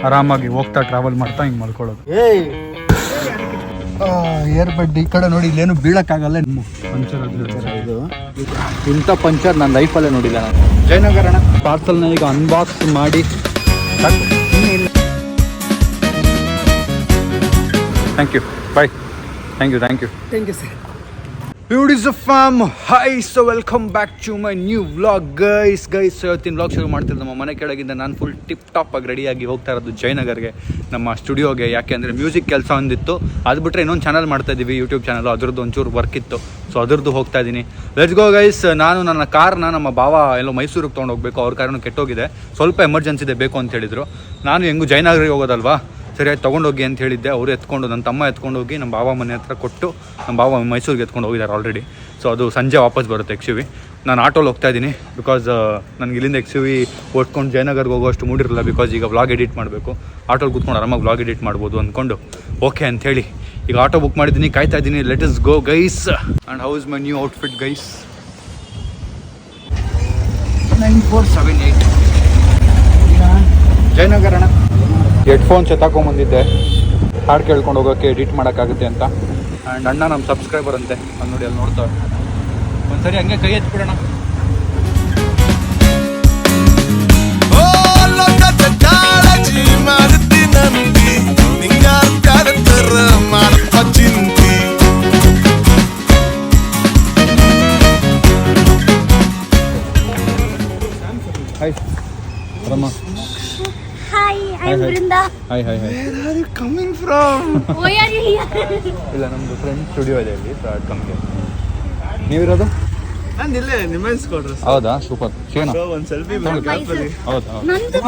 ಆರಾಮಾಗಿ ಹೋಗ್ತಾ ಟ್ರಾವೆಲ್ ಮಾಡ್ತಾ ಹಿಂಗೆ ಮಲ್ಕೊಳ್ಳೋದು. ಏರ್ ಬಡ್ ಈ ಕಡೆ ನೋಡಿ, ಇಲ್ಲೇನು ಬೀಳಕ್ಕಾಗಲ್ಲ. ಪಂಚರ್ ಇದು ಇಂಥ ಪಂಚರ್ ನನ್ನ ಲೈಫಲ್ಲೇ ನೋಡಿಲ್ಲ ನಾನು. ಜಯನಗರ ಅಣ್ಣ, ಪಾರ್ಸಲ್ನ ಈಗ ಅನ್ಬಾಕ್ಸ್ ಮಾಡಿ thank you, bye. Thank you sir. Beauties of farm. Hi, so welcome back to my new vlog guys. ಇವತ್ತಿನ ವ್ಲಾಗ್ ಶುರು ಮಾಡ್ತಿದ್ದೆ ನಮ್ಮ ಮನೆ ಕೆಳಗಿಂದ. ನಾನು ಫುಲ್ ಟಿಪ್ ಟಾಪ್ ಆಗಿ ರೆಡಿಯಾಗಿ ಹೋಗ್ತಾ ಇರೋದು ಜಯನಗರ್ಗೆ, ನಮ್ಮ ಸ್ಟುಡಿಯೋಗೆ. ಯಾಕೆ ಅಂದರೆ ಮ್ಯೂಸಿಕ್ ಕೆಲಸ ಒಂದಿತ್ತು, ಅದು ಬಿಟ್ಟರೆ ಇನ್ನೊಂದು ಚಾನಲ್ ಮಾಡ್ತಾಯಿದ್ದೀವಿ, ಯೂಟ್ಯೂಬ್ ಚಾನಲ್. ಅದ್ರದ್ದು ಒಂಚೂರು ವರ್ಕ್ ಇತ್ತು, ಸೊ ಅದ್ರದ್ದು ಹೋಗ್ತಾ ಇದ್ದೀನಿ. Let's go guys. ನಾನು ನನ್ನ ಕಾರ್ನ ನಮ್ಮ ಭಾವ ಎಲ್ಲೋ ಮೈಸೂರಿಗೆ ತೊಗೊಂಡು ಹೋಗಬೇಕು, ಅವ್ರ ಕಾರನ್ನು ಕೆಟ್ಟೋಗಿದೆ, ಸ್ವಲ್ಪ ಎಮರ್ಜೆನ್ಸಿ ಇದೆ, ಬೇಕು ಅಂತ ಹೇಳಿದರು. ನಾನು ಹೆಂಗೂ ಜಯನಗರಿಗೆ ಹೋಗೋದಲ್ವಾ, ಸರಿ ಆಯ್ತು ತೊಗೊಂಡೋಗಿ ಅಂತ ಹೇಳಿದ್ದೆ. ಅವರು ಎತ್ಕೊಂಡು, ನನ್ನ ತಮ್ಮ ಎತ್ಕೊಂಡು ಹೋಗಿ ನಮ್ಮ ಭಾವ ಮನೆ ಹತ್ರ ಕೊಟ್ಟು, ನಮ್ಮ ಭಾವ ಮೈಸೂರಿಗೆ ಎತ್ಕೊಂಡು ಹೋಗಿದ್ದಾರೆ ಆಲ್ರೆಡಿ. ಸೊ ಅದು ಸಂಜೆ ವಾಪಸ್ ಬರುತ್ತೆ XUV. ನಾನು ಆಟೋಲ್ಲಿ ಹೋಗ್ತಾ ಇದ್ದೀನಿ, ಬಿಕಾಸ್ ನನಗೆ ಇಲ್ಲಿಂದ XUV ಓಡ್ಕೊಂಡು ಜಯನಗರ್ಗೆ ಹೋಗೋಷ್ಟು ಮೂಡಿರಲ್ಲ, ಬಿಕಾಸ್ ಈಗ ವ್ಲಾಗ್ ಎಡಿಟ್ ಮಾಡಬೇಕು. ಆಟೋಲ್ಲಿ ಕೂತ್ಕೊಂಡು ಆರಾಮಾಗಿ ವ್ಲಾಗ್ ಎಡಿಟ್ ಮಾಡ್ಬೋದು ಅಂದ್ಕೊಂಡು ಓಕೆ ಅಂಥೇಳಿ ಈಗ ಆಟೋ ಬುಕ್ ಮಾಡಿದ್ದೀನಿ, ಕಾಯ್ತಾ ಇದ್ದೀನಿ. Let us go guys. And how is my new outfit guys? 9478 Jayanagar ಅಣ್ಣ. ಹೆಡ್ಫೋನ್ಸ್ ಎತ್ತಾಕೊಂಬಂದಿದ್ದೆ, ಹಾಡು ಕೇಳ್ಕೊಂಡು ಹೋಗೋಕ್ಕೆ, ಎಡಿಟ್ ಮಾಡೋಕ್ಕಾಗುತ್ತೆ ಅಂತ. ಆ್ಯಂಡ್ ಅಣ್ಣ ನಮ್ಮ ಸಬ್ಸ್ಕ್ರೈಬರ್ ಅಂತೆ, ಅಲ್ಲಿ ನೋಡಿ, ಅಲ್ಲಿ ನೋಡ್ತಾ ಒಂದ್ಸರಿ ಹಂಗೆ ಕೈ ಎತ್ಬಿಡೋಣ. Hi ರಮ್ಮ. Hi, I'm Brinda. Hi. Where are you coming from? Why are you here? ಇಲ್ಲ, ನಮ್ಮದು ಫ್ರೆಂಡ್ ಸ್ಟುಡಿಯೋ ಇದೆ ಇಲ್ಲಿ, ಸೊ ಅದು ಕಮ್ಗೆ. ನೀವಿರೋದು? ನಾನು ಇಲ್ಲೇ ನಿಮೆನ್ಸ್ ಕೊಡ್ರಿ. ಹೌದಾ, ಸೂಪರ್. ಶೇನಾ ಒಂದು ಸೆಲ್ಫಿ ಹೌದಾ?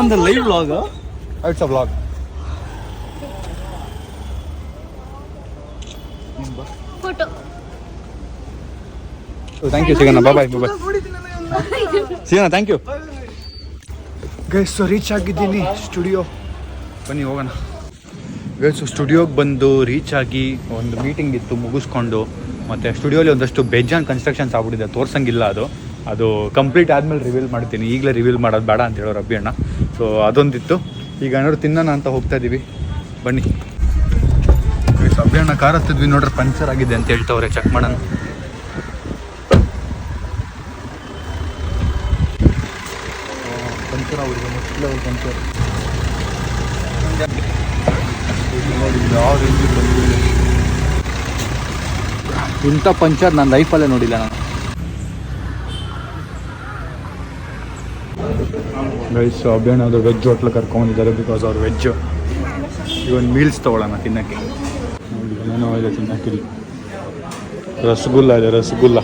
ಒಂದು live vlog. It's a vlog. Photo. Thank you ಸಿಗೋಣ, ಬಾಯ್ ಸಿಗೋಣ, thank you guys. So reach ಆಗಿದ್ದೀನಿ ಸ್ಟುಡಿಯೋ, ಬನ್ನಿ ಹೋಗೋಣ ಗೈಸ್. ಸ್ಟುಡಿಯೋಗೆ ಬಂದು ರೀಚ್ ಆಗಿ ಒಂದು ಮೀಟಿಂಗ್ ಇತ್ತು, ಮುಗಿಸ್ಕೊಂಡು ಮತ್ತು ಸ್ಟುಡಿಯೋಲಿ ಒಂದಷ್ಟು ಬೇಜಾನ್ ಕನ್ಸ್ಟ್ರಕ್ಷನ್ಸ್ ಆಗ್ಬಿಟ್ಟಿದೆ, ತೋರ್ಸಂಗಿಲ್ಲ. ಅದು ಕಂಪ್ಲೀಟ್ ಆದಮೇಲೆ ರಿವೀಲ್ ಮಾಡ್ತೀನಿ, ಈಗಲೇ ರಿವೀಲ್ ಮಾಡೋದು ಬೇಡ ಅಂತ ಹೇಳೋರು ಅಬ್ಬಿ ಅಣ್ಣ. ಸೊ ಅದೊಂದಿತ್ತು. ಈಗ ಏನಾದ್ರು ತಿನ್ನೋಣ ಅಂತ ಹೋಗ್ತಾ ಇದ್ದೀವಿ, ಬನ್ನಿ ಗೈಸ್. ಅಬ್ಬಿ ಅಣ್ಣ ಕಾರ್ ಹತ್ತಿದ್ವಿ, ನೋಡ್ರಿ ಪಂಚರ್ ಆಗಿದೆ ಅಂತ ಹೇಳ್ತವ್ರೆ, ಚೆಕ್ ಮಾಡೋಣ. ಪಂಚರ್ ಆಗಿದೆ, ಮುಚ್ಚಲ ಪಂಚರ್. ಇಂಥ ಪಂಚರ್ ನನ್ನ ಲೈಫಲ್ಲೇ ನೋಡಿಲ್ಲ ನಾನು ಗೈಸ್. ಅಭಿಯಾನ ಅದು ವೆಜ್ ಹೋಟ್ಲ್ ಕರ್ಕೊಂಡಿದ್ದಾರೆ, ಬಿಕಾಸ್ ಅವ್ರು ವೆಜ್. ಈಗ ಒಂದು ಮೀಲ್ಸ್ ತೊಗೊಳ್ಳೋಣ ತಿನ್ನೋಕ್ಕೆ. ನೋಡಿ ಏನೋ ಇದೆ ತಿನ್ನೋಕ್ಕಿಲ್ಲ. ರಸಗುಲ್ಲ ಇದೆ, ರಸಗುಲ್ಲ.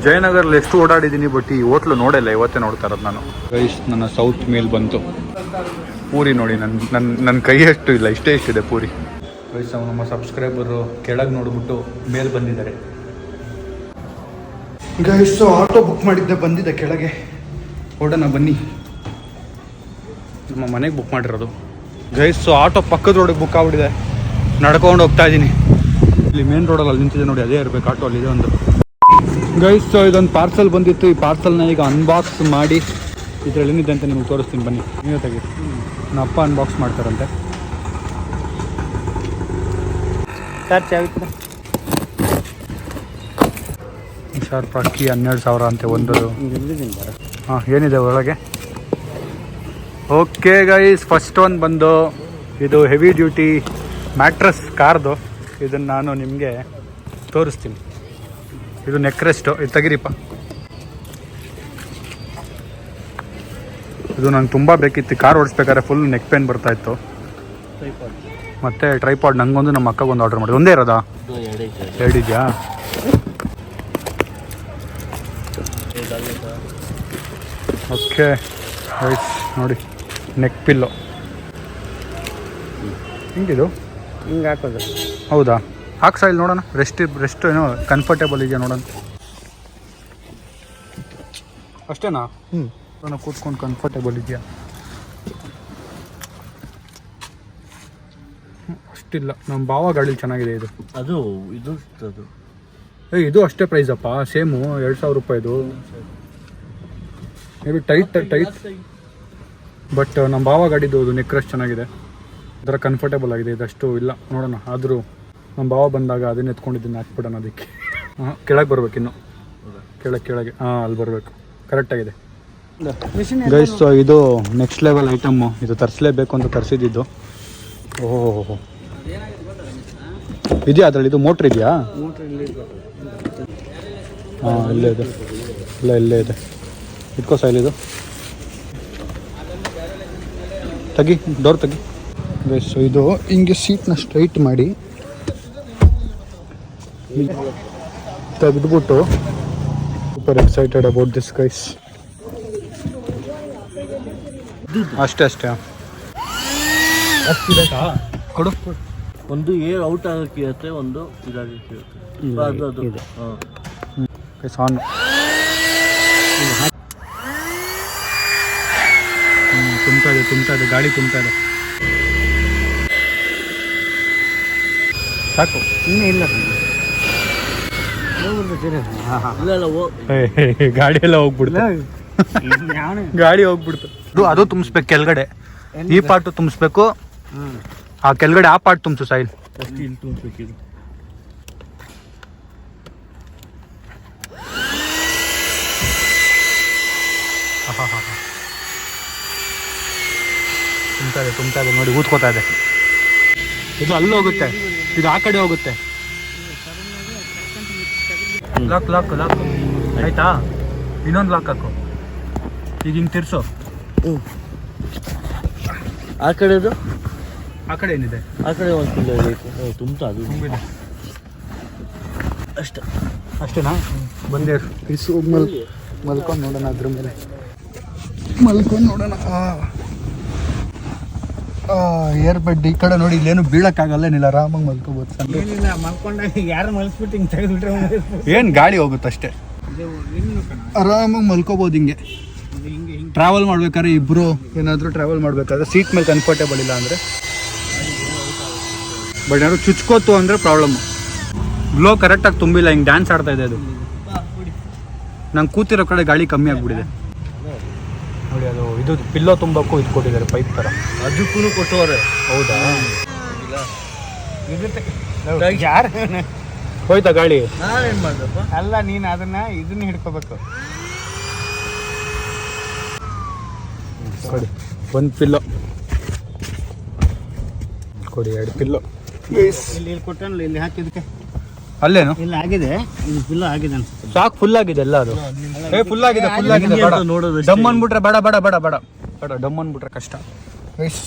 ಜಯನಗರಲ್ಲಿ ಎಷ್ಟು ಓಡಾಡಿದ್ದೀನಿ, ಬಟ್ ಈ ಹೋಟ್ಲು ನೋಡಿಲ್ಲ, ಇವತ್ತೇ ನೋಡ್ತಾ ಇರೋದು ನಾನು ಗೈಸ್. ನನ್ನ ಸೌತ್ ಮೀಲ್ ಬಂತು. ಪೂರಿ ನೋಡಿ, ನನ್ನ ಕೈ ಅಷ್ಟು ಇಲ್ಲ, ಇಷ್ಟೇ ಇಷ್ಟಿದೆ ಪೂರಿ ಗೈಸ್. ನಮ್ಮ ಸಬ್ಸ್ಕ್ರೈಬರು ಕೆಳಗೆ ನೋಡಿಬಿಟ್ಟು ಮೇಲೆ ಬಂದಿದ್ದಾರೆ ಗೈಸ್. ಆಟೋ ಬುಕ್ ಮಾಡಿದ್ದೆ, ಬಂದಿದ್ದೆ ಕೆಳಗೆ. ಹೊಡೋಣ ಬನ್ನಿ. ನಮ್ಮ ಮನೆಗೆ ಬುಕ್ ಮಾಡಿರೋದು ಗೈಸ್. ಆಟೋ ಪಕ್ಕದ ರೋಡಿಗೆ ಬುಕ್ ಆಗ್ಬಿಟ್ಟಿದೆ, ನಡ್ಕೊಂಡು ಹೋಗ್ತಾ ಇದ್ದೀನಿ. ಇಲ್ಲಿ ಮೇನ್ ರೋಡಲ್ಲಿ ಅಲ್ಲಿ ನಿಂತಿದೆ ನೋಡಿ, ಅದೇ ಇರಬೇಕು ಆಟೋ. ಅಲ್ಲಿದೆ ಒಂದು ಗೈಸ್. ಸೊ ಇದೊಂದು ಪಾರ್ಸಲ್ ಬಂದಿತ್ತು, ಈ ಪಾರ್ಸಲ್ನ ಈಗ ಅನ್ಬಾಕ್ಸ್ ಮಾಡಿ ಇದರಲ್ಲಿ ಏನಿದೆ ಅಂತ ನಿಮ್ಗೆ ತೋರಿಸ್ತೀನಿ, ಬನ್ನಿ. ನೀವೇ ತೆಗೀರಿ, ನನ್ನ ಅಪ್ಪ ಅನ್ಬಾಕ್ಸ್ ಮಾಡ್ತಾರಂತೆ. ಶಾರ್ಪ್ ಅಕ್ಕಿ 12,000 ಅಂತೆ ಒಂದದು. ಹಾಂ, ಏನಿದೆ ಒಳಗೆ? ಓಕೆ ಗೈಸ್, ಫಸ್ಟ್ ಒಂದು ಬಂದು ಇದು ಹೆವಿ ಡ್ಯೂಟಿ ಮ್ಯಾಟ್ರಸ್ ಕಾರ್ದು. ಇದನ್ನು ನಾನು ನಿಮಗೆ ತೋರಿಸ್ತೀನಿ. ಇದು ನೆಕ್ ರೆಸ್ಟು, ಇದು ತೆಗಿರಿಪ್ಪ. ಇದು ನಂಗೆ ತುಂಬ ಬೇಕಿತ್ತು, ಕಾರ್ ಓಡಿಸ್ಬೇಕಾದ್ರೆ ಫುಲ್ ನೆಕ್ ಪೇನ್ ಬರ್ತಾಯಿತ್ತು. ಮತ್ತು ಟ್ರೈಪಾಡ್ ನಂಗೊಂದು, ನಮ್ಮ ಅಕ್ಕಗೊಂದು ಆರ್ಡರ್ ಮಾಡಿದೆ. ಒಂದೇ ಇರೋದಾ? ಎರಡಿದೆಯಾ? ಓಕೆ ರೈಸ್ ನೋಡಿ, ನೆಕ್ ಪಿಲ್ಲೋ. ಹಿಂಗಿದು ಹಿಂಗೆ ಹಾಕೋದು? ಹೌದಾ, ಹಾಕ್ಸಾ ಇಲ್ಲಿ ನೋಡೋಣ. ರೆಸ್ಟ್ ಏನೋ ಕಂಫರ್ಟೇಬಲ್ ಇದೆಯಾ ನೋಡೋಣ. ಅಷ್ಟೇನಾ? ನಾನು ಕೂತ್ಕೊಂಡು ಕಂಫರ್ಟೇಬಲ್ ಇದೆಯಾ? ಅಷ್ಟಿಲ್ಲ. ನಮ್ಮ ಭಾವ ಗಾಡಿ ಚೆನ್ನಾಗಿದೆ ಇದು. ಇದು ಅಷ್ಟೇ ಪ್ರೈಸಪ್ಪ, ಸೇಮು 2,000 ರೂಪಾಯಿದು. ಮೇಬಿ ಟೈಟ್ ಬಟ್ ನಮ್ಮ ಭಾವ ಗಾಡಿದು ಅದು ನೆಕ್ ರಶ್ ಚೆನ್ನಾಗಿದೆ, ಒಂಥರ ಕಂಫರ್ಟೇಬಲ್ ಆಗಿದೆ. ಇದಷ್ಟು ಇಲ್ಲ ನೋಡೋಣ. ಆದರೂ ನಮ್ಮ ಭಾವ ಬಂದಾಗ ಅದನ್ನ ಎತ್ಕೊಂಡಿದ್ದೀನಿ, ಹಾಕ್ಬಿಡೋಣ ಅದಕ್ಕೆ. ಕೆಳಗೆ ಬರ್ಬೇಕು, ಇನ್ನು ಕೆಳಗೆ ಅಲ್ಲಿ ಬರಬೇಕು. ಕರೆಕ್ಟಾಗಿದೆ ಗೈಸ್. ಇದು ನೆಕ್ಸ್ಟ್ ಲೆವೆಲ್ ಐಟಮ್ಮು. ಇದು ತರಿಸಲೇಬೇಕು ಅಂತ ತರಿಸಿದ್ದು. ಓಹೋ, ಇದೆಯಾ ಅದರಲ್ಲಿ? ಇದು ಮೋಟ್ರ್ ಇದೆಯಾ? ಹಾಂ, ಇಲ್ಲೇ ಇದೆ. ಇಲ್ಲೇ ಇದೆ. ಇಟ್ಕೋ ಸೈಲ್. ಇದು ತೆಗಿ, ಡೋರ್ ತೆಗಿ ಗೈಸ್. ಇದು ಹಿಂಗೆ ಸೀಟ್ನ ಸ್ಟ್ರೈಟ್ ಮಾಡಿ ತೆಗೆದ್ಬಿಟ್ಟು super excited about this guys. ಅಷ್ಟೇ ಕೊಡು. ಒಂದು ಏರ್ ಔಟ್ ಆಗಕ್ಕೆ ಇರುತ್ತೆ, ಒಂದು ಇದಾಗಕ್ಕೆ ಇರುತ್ತೆ. ಆನ್. ತುಂಬ್ತಾ ಇದೆ ಗಾಡಿ, ತುಂಬ್ತಾ ಇದೆ. ಸಾಕು, ಇನ್ನೂ ಇಲ್ಲ. ಗಾಡಿ ಎಲ್ಲ ಹೋಗ್ಬಿಡ್ತು. ಗಾಡಿ ಹೋಗ್ಬಿಡ್ತು. ಅದು ತುಂಬಿಸ್ಬೇಕು ಕೆಳಗಡೆ. ಈ ಪಾರ್ಟು ತುಂಬಿಸ್ಬೇಕು, ಆ ಕೆಳಗಡೆ ಆ ಪಾರ್ಟ್ ತುಂಬಿಸು ಸೈಲ್. ಅಷ್ಟು ಇಲ್ಲಿ ತುಂಬಿಸ್ಬೇಕಿದು. ತುಂಬ್ತಾ ಇದೆ ನೋಡಿ, ಊದ್ಕೋತಾ ಇದೆ. ಇದು ಅಲ್ಲಿ ಹೋಗುತ್ತೆ, ಇದು ಆ ಕಡೆ ಹೋಗುತ್ತೆ. ಲಾಕ್ ಆಯ್ತಾ? ಇನ್ನೊಂದು ಲಾಕ್ ಹಾಕು. ಈಗ ಹಿಂಗೆ ತಿರ್ಸು. ಆ ಕಡೆದು? ಆ ಕಡೆ ಏನಿದೆ? ಆ ಕಡೆ ಒಂದು ಪಿಲ್ಲರ್ ಐತೆ, ತುಂಬ್ತಾ ಅದು ತುಂಬಿದೆ. ಅಷ್ಟೇನಾ? ಬಂದೇ ಮಲ್ಕೊಂಡು ನೋಡೋಣ, ಅದ್ರ ಮೇಲೆ ಮಲ್ಕೊಂಡು ನೋಡೋಣ. ಏರ್ ಬೆಡ್ ಈ ಕಡೆ ನೋಡಿ, ಇಲ್ಲೇನು ಬೀಳಕ್ಕಾಗಲ್ಲ, ಏನಿಲ್ಲ, ಆರಾಮಾಗಿ ಮಲ್ಕೋಬೋದು. ಏನಿಲ್ಲ, ಮಲ್ಕೊಂಡಾಗ ಯಾರು ಮಲ್ಸ್ಬಿಟ್ಟು ಹಿಂಗೆ ತೆಗೆದುಬಿಟ್ರೆ ಏನು ಗಾಳಿ ಹೋಗುತ್ತೆ ಅಷ್ಟೇ, ಆರಾಮಾಗಿ ಮಲ್ಕೋಬೋದು. ಹಿಂಗೆ ಟ್ರಾವೆಲ್ ಮಾಡ್ಬೇಕಾದ್ರೆ ಇಬ್ಬರು ಏನಾದರೂ ಟ್ರಾವೆಲ್ ಮಾಡ್ಬೇಕಾದ್ರೆ ಸೀಟ್ ಮೇಲೆ ಕಂಫರ್ಟೇಬಲ್ ಇಲ್ಲ ಅಂದರೆ, ಬಟ್ ಏನಾದ್ರು ಚುಚ್ಕೋತು ಅಂದರೆ ಪ್ರಾಬ್ಲಮ್ಮು. ಗ್ಲೋ ಕರೆಕ್ಟಾಗಿ ತುಂಬಿಲ್ಲ, ಹಿಂಗೆ ಡ್ಯಾನ್ಸ್ ಆಡ್ತಾ ಇದೆ ಅದು. ನಂಗೆ ಕೂತಿರೋ ಕಡೆ ಗಾಳಿ ಕಮ್ಮಿ ಆಗಿಬಿಟ್ಟಿದೆ ನೋಡಿ. ಅದು ಇದು ಪಿಲ್ಲೋ ತುಂಬಕ್ಕೂ ಇದು ಕೊಟ್ಟಿದ್ದಾರೆ, ಪೈಪ್ ಥರ. ಅದಕ್ಕೂ ಕೊಟ್ಟವ್ರೆ. ಹೌದಾ? ಯಾರು ಹೋಯ್ತಾ ಗಾಳಿ? ನಾನೇನು ಮಾಡ್ದಪ್ಪ? ಅಲ್ಲ, ನೀನು ಇದನ್ನ ಹಿಡ್ಕೋಬೇಕು. ಕೊಡಿ ಒಂದು ಪಿಲ್ಲೋ ಕೊಡಿ, 2 ಪಿಲ್ಲೋ. ಇಲ್ಲಿ ಕೊಟ್ಟನಲ್ಲ, ಇಲ್ಲಿ ಹಾಕಿದಕ್ಕೆ ಅಲ್ಲೇನು ಇಲ್ಲಿ ಆಗಿದೆ, ಇಲ್ಲಿ ಫುಲ್ ಆಗಿದೆ ಅನ್ಸುತ್ತೆ. ಸಾಕು, ಫುಲ್ ಆಗಿದೆ ಎಲ್ಲ ಅದು. ಫುಲ್ ಆಗಿದೆ. ನೋಡೋದು ಡಮ್ ಅಂದ್ಬಿಟ್ರೆ ಬೇಡ. ಡಮ್ ಅಂದ್ಬಿಟ್ರೆ ಕಷ್ಟ.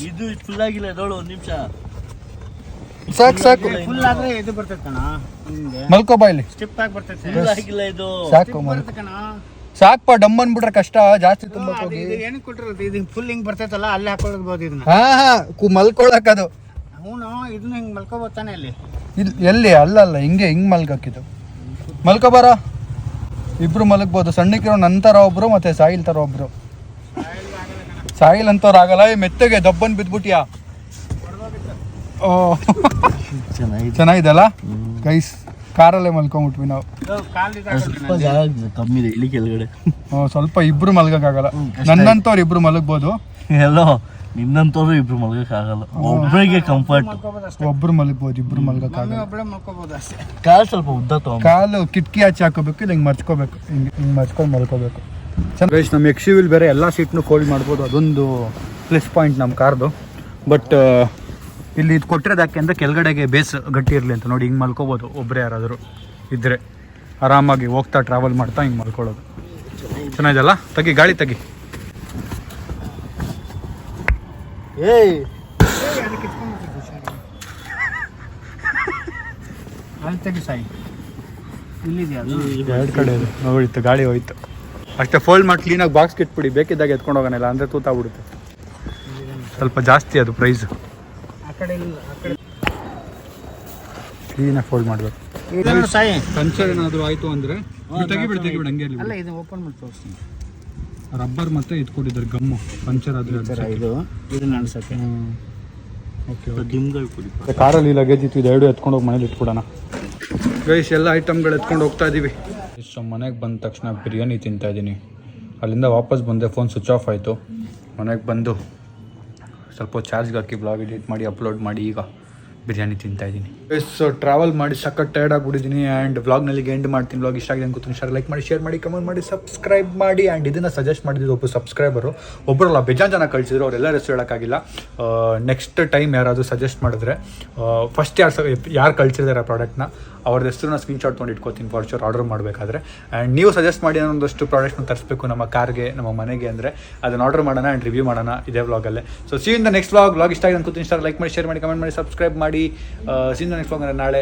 ಇದು ಫುಲ್ ಆಗಿಲ್ಲ, ನೋಡು ಒಂದು ನಿಮಿಷ. ಸಾಕು. ಫುಲ್ ಆದ್ರೆ ಇದು ಬರ್ತೈತಣ, ಹಿಂಗೆ ಮಲ್ಕೋಬಾ ಇಲ್ಲಿ. ಸ್ಟಿಪ್ ಆಗಿ ಬರ್ತೈತೆ. ಫುಲ್ ಆಗಿಲ್ಲ ಇದು. ಸಾಕು ಸಾಕಪ್ಪ. ಡಮ್ ಅಂದ್ಬಿಟ್ರೆ ಕಷ್ಟ, ಜಾಸ್ತಿ ತುಂಬ. ಇದು ಏನಕ್ಕೆ ಕೊಟ್ಟಿರೋದು? ಇದು ಫುಲ್ ಹಿಂಗ್ ಬರ್ತೈತಲ್ಲ, ಅಲ್ಲಿ ಹಾಕೊಳ್ಳಬಹುದು ಇದನ್ನ. ಮಲ್ಕೊಳಕ್ ಅದು. ಅವನು ಇದನ್ನ ಹಿಂಗ್ ಮಲ್ಕೋಬಹುದು ತಾನೆ ಅಲ್ಲಿ. ಎಲ್ಲಿ? ಅಲ್ಲ, ಹಿಂಗೆ ಮಲ್ಕಕ್ಕಿದು. ಮಲ್ಕೋಬಾರ, ಇಬ್ರು ಮಲಗ್ಬೋದು. ಸಣ್ಣಕ್ಕಿರೋ ನಂತರ ಒಬ್ರು, ಮತ್ತೆ ಸಾಯಿಲ್ ತರ ಒಬ್ರು. ಸಾಯಿಲ್ ಅಂತವ್ರು ಆಗಲ್ಲ. ಈ ಮೆತ್ತಗೆ ದಬ್ಬನ್ ಬಿದ್ಬಿಟ್ಯಾ? ಓ ಚೆನ್ನಾಗಿದೆಲ್ಲ ಗೈಸ್. ಕಾರಲ್ಲೇ ಮಲ್ಕೊಂಬಿಟ್ವಿ ನಾವು. ಸ್ವಲ್ಪ ಜಾಗ ಕಮ್ಮಿ ಇದೆ ಇಲ್ಲಿ ಕೆಳಗಡೆ. ಸ್ವಲ್ಪ ಇಬ್ರು ಮಲ್ಗಕ್ಕಾಗಲ್ಲ. ನನ್ನಂತವ್ರು ಇಬ್ರು ಮಲಗ್ಬೋದು. ಎಲ್ಲೋ ನಿನ್ನಂತವ್ರು ಇಬ್ರು ಮಲ್ಗಕ್ಕಾಗಲ್ಲ, ಒಬ್ಬರಿಗೆ ಕಂಫರ್ಟ್. ಒಬ್ರು ಮಲಗ್ಬೋದು, ಇಬ್ರು ಮಲ್ಗಕ್ಕಾಗಲ್ಲ. ಒಬ್ಬಳೆ ಮಲ್ಕೋಬಹುದು ಅಷ್ಟೇ. ಕಾಲು ಸ್ವಲ್ಪ ಉದ್ದ ತಗೊಂಡು ಕಾಲು ಕಿಟಕಿ ಆಚೆ ಹಾಕೋಬೇಕು, ಇಲ್ಲ ಹಿಂಗೆ ಮರ್ಚ್ಕೋಬೇಕು, ಹಿಂಗೆ ಮರ್ಚ್ಕೊಂಡು ಮಲ್ಕೋಬೇಕು. ಗೈಸ್, ನಮ್ಮ ಎಕ್ಸ್ ವಿಲ್ ಬೇರೆ ಎಲ್ಲ ಸೀಟ್ನು ಫೋಲ್ಡ್ ಮಾಡ್ಬೋದು. ಅದೊಂದು ಪ್ಲಸ್ ಪಾಯಿಂಟ್ ನಮ್ಮ ಕಾರ್ದು. ಬಟ್ ಇಲ್ಲಿ ಇದು ಕೊಟ್ಟಿರೋದು ಯಾಕೆ ಅಂದರೆ ಕೆಳಗಡೆಗೆ ಬೇಸ್ ಗಟ್ಟಿ ಇರಲಿ ಅಂತ ನೋಡಿ. ಹಿಂಗೆ ಮಲ್ಕೋಬೋದು, ಒಬ್ಬರೇ ಯಾರಾದರೂ ಇದ್ದರೆ ಆರಾಮಾಗಿ ಹೋಗ್ತಾ ಟ್ರಾವೆಲ್ ಮಾಡ್ತಾ ಹಿಂಗೆ ಮಲ್ಕೊಳ್ಳೋದು. ಚೆನ್ನಾಗಿದೆಲ್ಲ. ತೆಗಿ ಗಾಳಿ ತೆಗಿ. ಏಯ್ ಅಲ್ಲಿ ತೆಗಿ ಸಾಯಿ. ಇಲ್ಲಿದೆಯಾ ಅದು? 2 ಕಡೆ ಹೋಯ್ತು, ಗಾಳಿ ಹೋಯ್ತು ಅಷ್ಟೇ. ಫೋಲ್ಡ್ ಮಾಡಿ ಕ್ಲೀನಾಗಿ ಬಾಕ್ಸ್ಗೆ ಇಟ್ಬಿಡಿ, ಬೇಕಿದ್ದಾಗ ಎತ್ಕೊಂಡು ಹೋಗೋಣ, ಅಂದರೆ ತೂತಾಗ್ಬಿಡುತ್ತೆ. ಸ್ವಲ್ಪ ಜಾಸ್ತಿ ಅದು ಪ್ರೈಸ್. ಆ ಕಡೆ ಕ್ಲೀನಾಗಿ ಫೋಲ್ಡ್ ಮಾಡಬೇಕು. ಸಾಯಿ ಪಂಚರ್ ಏನಾದರೂ ಆಯಿತು ಅಂದರೆ ತೆಗಿಬಿಡಿ ಹಂಗೆ ಇರಲಿ. ಅಲ್ಲ, ಇದು ಓಪನ್ ಮಾಡಿ ತೋರಿಸ್ತೀನಿ. ರಬ್ಬರ್ ಮತ್ತೆ ಇದು ಕೊಟ್ಟಿದ್ದಾರೆ, ಗಮ್ಮು. ಪಂಚರ್ ಆದರೆ ಇದನ್ನ ಅನ್ಸಕ್ಕೆ. ಓಕೆ. ಡಿಮ್ಗಳು ಕೊಡಿ. ಕಾರಲ್ಲಿ ಲಗೇಜ್ ಇತ್ತು, ಇದು 2 ಎತ್ಕೊಂಡು ಹೋಗಿ ಮನೇಲಿ ಇಟ್ಬಿಡೋಣ. ಗೈಸ್, ಎಲ್ಲ ಐಟಮ್ಗಳು ಎತ್ಕೊಂಡು ಹೋಗ್ತಾ ಇದ್ದೀವಿ. ಸೊ ಮನೆಗೆ ಬಂದ ತಕ್ಷಣ ಬಿರಿಯಾನಿ ತಿಂತಾ ಇದ್ದೀನಿ. ಅಲ್ಲಿಂದ ವಾಪಸ್ ಬಂದೆ, ಫೋನ್ ಸ್ವಿಚ್ ಆಫ್ ಆಯಿತು. ಮನೆಗೆ ಬಂದು ಸ್ವಲ್ಪ ಚಾರ್ಜ್ಗೆ ಹಾಕಿ ಬ್ಲಾಗ್ ಎಡಿಟ್ ಮಾಡಿ ಅಪ್ಲೋಡ್ ಮಾಡಿ ಈಗ ಬಿರಿಯಾನಿ ತಿಂತಾಯಿದ್ದೀನಿ. ಸೊ ಟ್ರಾವೆಲ್ ಮಾಡಿ ಸಖತ್ ಟೈರ್ಡ್ ಆಗಿಬಿಟ್ಟಿದ್ದೀನಿ ಆ್ಯಂಡ್ ವ್ಲಾಗ್ನಲ್ಲಿ ಎಂಡ್ ಮಾಡ್ತೀನಿ. ವ್ಲಾಗ್ ಇಷ್ಟ ಆಗಿದೆ ಅನ್ಕೋತೀನಿ. ಶೇರ್ ಲೈಕ್ ಮಾಡಿ, ಶೇರ್ ಮಾಡಿ, ಕಮೆಂಟ್ ಮಾಡಿ, ಸಬ್ಸ್ಕ್ರೈಬ್ ಮಾಡಿ. ಆ್ಯಂಡ್ ಇದನ್ನು ಸಜೆಸ್ಟ್ ಮಾಡಿದ್ದು ಒಬ್ಬರು ಸಬ್ಸ್ಕ್ರೈಬರು, ಒಬ್ಬರಲ್ಲ ಬೇಜಾನ್ ಜನ ಕಳಿಸಿದ್ರು. ಅವರೆಲ್ಲ ಹೆಸರು ಹೇಳೋಕ್ಕಾಗಿಲ್ಲ. ನೆಕ್ಸ್ಟ್ ಟೈಮ್ ಯಾರಾದರೂ ಸಜೆಸ್ಟ್ ಮಾಡಿದ್ರೆ ಫಸ್ಟ್ ಯಾರು ಕಳಿಸಿದ್ದಾರೆ ಆ ಪ್ರಾಡಕ್ಟ್ನ ಅವ್ರ ಹೆಸರನ್ನ ಸ್ಕ್ರೀನ್ಶಾಟ್ ತೊಗೊಂಡು ಇಟ್ಕೋತೀನಿ ಫಾರ್ ಶೋರ್ ಆರ್ಡರ್ ಮಾಡಬೇಕಾದ್ರೆ. ಆ್ಯಂಡ್ ನೀವು ಸಜೆಸ್ಟ್ ಮಾಡಿ ಒಂದಷ್ಟು ಪ್ರಾಡಕ್ಟ್ನ ತರಿಸ್ಬೇಕು ನಮ್ಮ ಕಾರ್ಗೆ, ನಮ್ಮ ಮನೆಗೆ ಅಂದರೆ ಅದನ್ನು ಆರ್ಡರ್ ಮಾಡೋಣ ಆ್ಯಂಡ್ ರಿವ್ಯೂ ಮಾಡೋಣ ಇದೇ ವ್ಲಾಗಲ್ಲೇ. So see in the next vlog ಇಷ್ಟ ಆಗಿದೆ ಅನ್ಕೋತೀನಿ. ಲೈಕ್ ಮಾಡಿ, ಶೇರ್ ಮಾಡಿ, ಕಮೆಂಟ್ ಮಾಡಿ, ಸಬ್ಸ್ಕ್ರೈಬ್ ಮಾಡಿ. C in the next vlog ಅಂದರೆ ನಾಳೆ